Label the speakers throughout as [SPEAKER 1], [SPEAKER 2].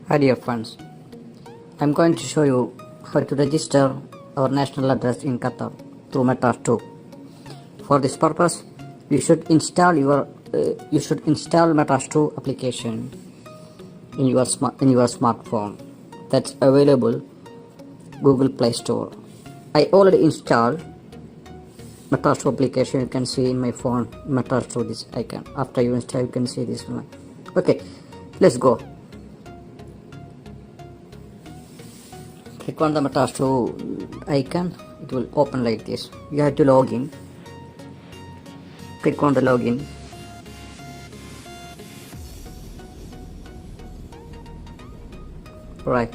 [SPEAKER 1] Hi dear friends, I'm going to show you how to register our national address in Qatar through Metrash2. For this purpose, you should install Metrash2 application in your smartphone. That's available Google Play Store. I already installed Metrash2 application. You can see in my phone Metrash2 this icon. After you install, you can see this one. Okay, let's go. Click on the Metrash2 icon. It will open like this. You have to log in. Click on the login. Right.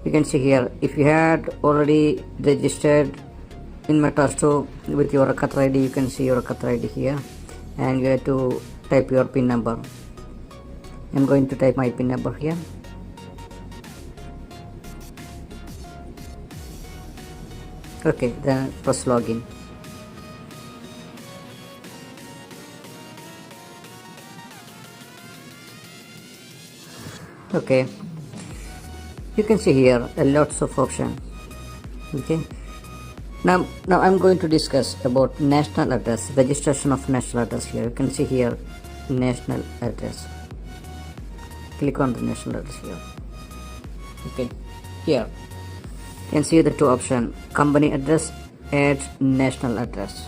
[SPEAKER 1] You can see here, if you had already registered in Metrash2 with your Qatar ID, you can see your Qatar ID here, and you have to type your PIN number. I'm going to type my PIN number here. Okay, then press login. Okay, you can see here a lots of options. Okay, now I'm going to discuss about national address, registration of national address. Here you can see here national address. Click on the national address here. Okay, here you can see the two options: company address, add national address.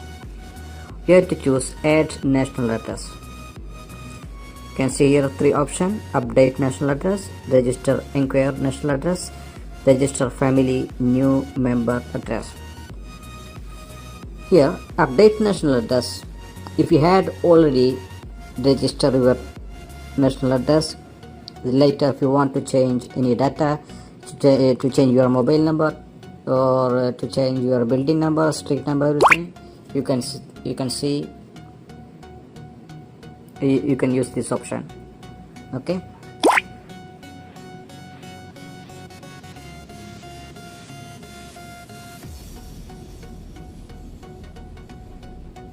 [SPEAKER 1] You have to choose add national address. You can see here three options: update national address, register inquire national address, register family new member address. Here update national address, if you had already registered your national address, later if you want to change any data, to change your mobile number or to change your building number, street number, everything, you can use this option. Okay,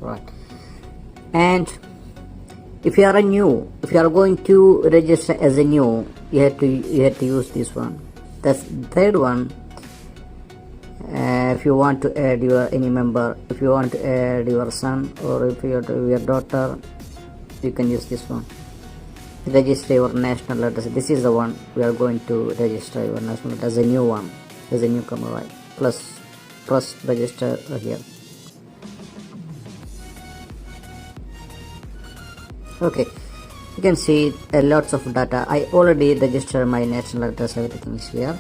[SPEAKER 1] right. And if you are going to register as a new, you have to use this one. That's the third one. If you want to add any member, if you want to add your son or if your daughter, you can use this one. Register your national address. This is the one we are going to register your national address as a new one, as a newcomer, right? Plus register here. Okay, you can see lots of data. I already registered my national address. Everything is here.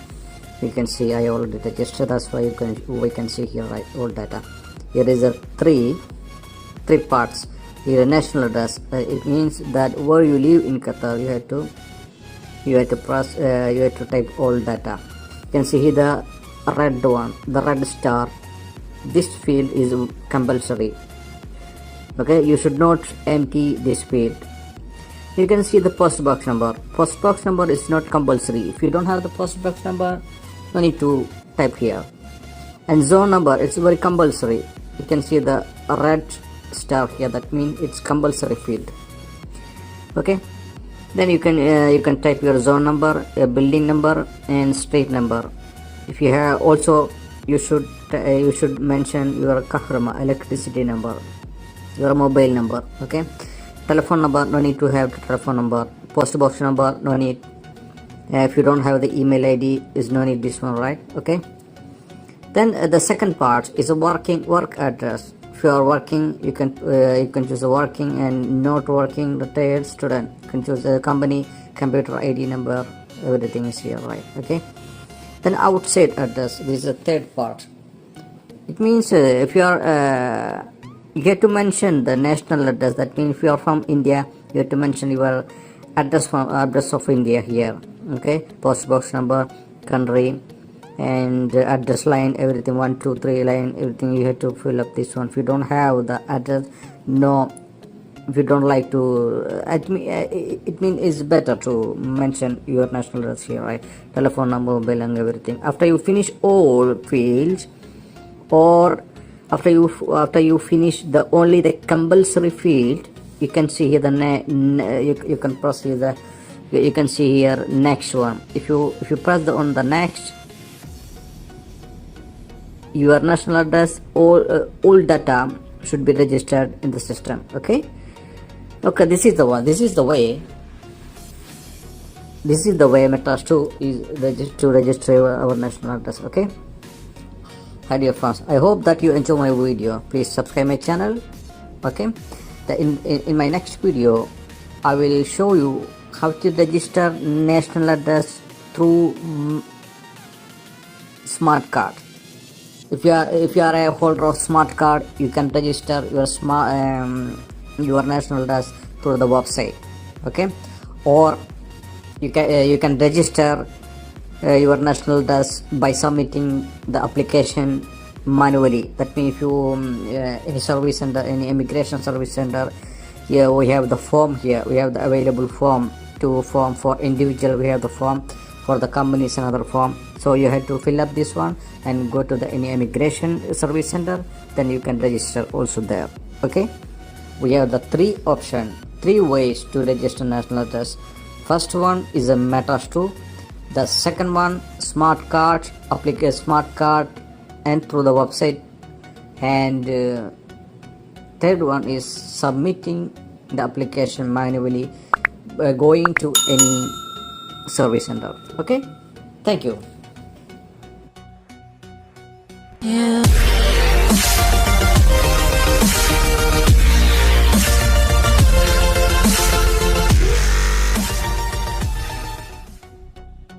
[SPEAKER 1] You can see I already registered. That's why we can see here, right, all data. Here is a three parts. Here national address. It means that where you live in Qatar, you have to type all data. You can see here the red one, the red star. This field is compulsory. Okay, you should not empty this field. You can see the post box number. Post box number is not compulsory. If you don't have the post box number, no need to type here. And zone number, it's very compulsory. You can see the red star here. That means it's compulsory field. Okay, then you can type your zone number, building number, and street number. If you have also, you should mention your kahrama, electricity number, your mobile number. Okay, telephone number, no need to have the telephone number. Post box number, no need. If you don't have the email ID, is no need this one, right? Okay, then the second part is a work address. If you are working, you can choose a working, and not working, retired student, you can choose a company, computer ID number, everything is here, right? Okay, then outside address, this is the third part. It means if you are you have to mention the national address. That means if you are from India, you have to mention your address of India here. Okay, post box number, country, and address line, everything, 1 2 3 line, everything you have to fill up this one. If you don't have the address, no, if you don't like to, it means it's better to mention your national address here, right? Telephone number, mobile, and everything. After you finish all fields, or after you finish only the compulsory field, you can see here the you can press here the You can see here next one. If you press on the next, your national address, all data should be registered in the system. Okay, this is the one. This is the way Metrash2 is to register our national address. Okay, hi dear friends, I hope that you enjoy my video. Please subscribe my channel. Okay, in my next video I will show you how to register national address through smart card. If you are a holder of smart card, you can register your national address through the website. Okay, or you can register your national address by submitting the application manually. That means if you any service center, any immigration service center, here we have the form. Here we have the available form for individual. We have the form for the companies, another form. So you have to fill up this one and go to the any immigration service center, then you can register also there. Okay, we have the three ways to register national address. First one is a Metrash2, the second one smart card, applicate smart card and through the website, and third one is submitting the application manually going to any service center. Okay, thank you.
[SPEAKER 2] Yeah.